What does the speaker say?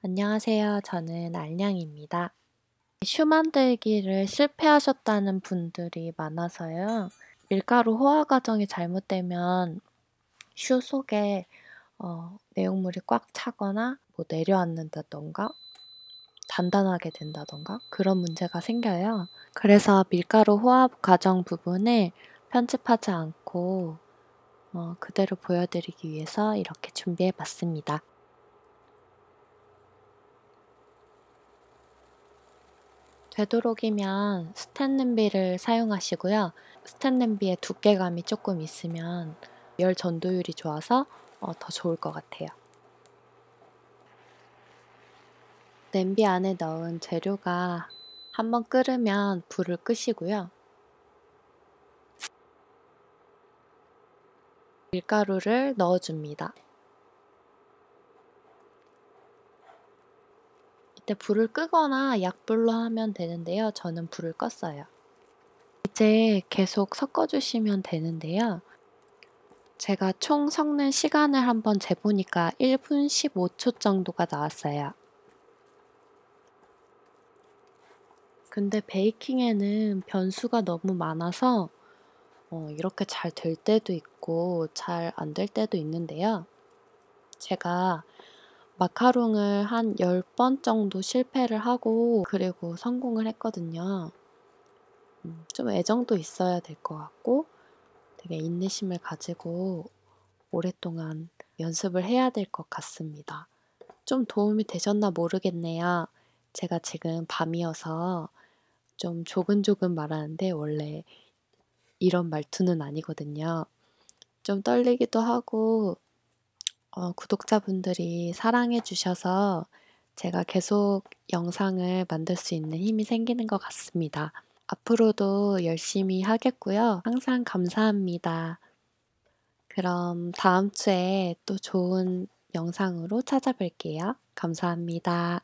안녕하세요. 저는 알냥입니다. 슈 만들기를 실패하셨다는 분들이 많아서요. 밀가루 호화 과정이 잘못되면 슈 속에 내용물이 꽉 차거나 뭐 내려앉는다던가 단단하게 된다던가 그런 문제가 생겨요. 그래서 밀가루 호화 과정 부분을 편집하지 않고 그대로 보여드리기 위해서 이렇게 준비해 봤습니다. 되도록이면 스텐 냄비를 사용하시고요. 스텐 냄비의 두께감이 조금 있으면 열 전도율이 좋아서 더 좋을 것 같아요. 냄비 안에 넣은 재료가 한번 끓으면 불을 끄시고요. 밀가루를 넣어줍니다. 이때 불을 끄거나 약불로 하면 되는데요. 저는 불을 껐어요. 이제 계속 섞어주시면 되는데요. 제가 총 섞는 시간을 한번 재보니까 1분 15초 정도가 나왔어요. 근데 베이킹에는 변수가 너무 많아서 이렇게 잘 될 때도 있고 잘 안 될 때도 있는데요. 제가 마카롱을 한 10번 정도 실패를 하고 그리고 성공을 했거든요. 좀 애정도 있어야 될 것 같고 되게 인내심을 가지고 오랫동안 연습을 해야 될 것 같습니다. 좀 도움이 되셨나 모르겠네요. 제가 지금 밤이어서 좀 조근조근 말하는데 원래 이런 말투는 아니거든요. 좀 떨리기도 하고 구독자분들이 사랑해 주셔서 제가 계속 영상을 만들 수 있는 힘이 생기는 것 같습니다. 앞으로도 열심히 하겠고요. 항상 감사합니다. 그럼 다음 주에 또 좋은 영상으로 찾아뵐게요. 감사합니다.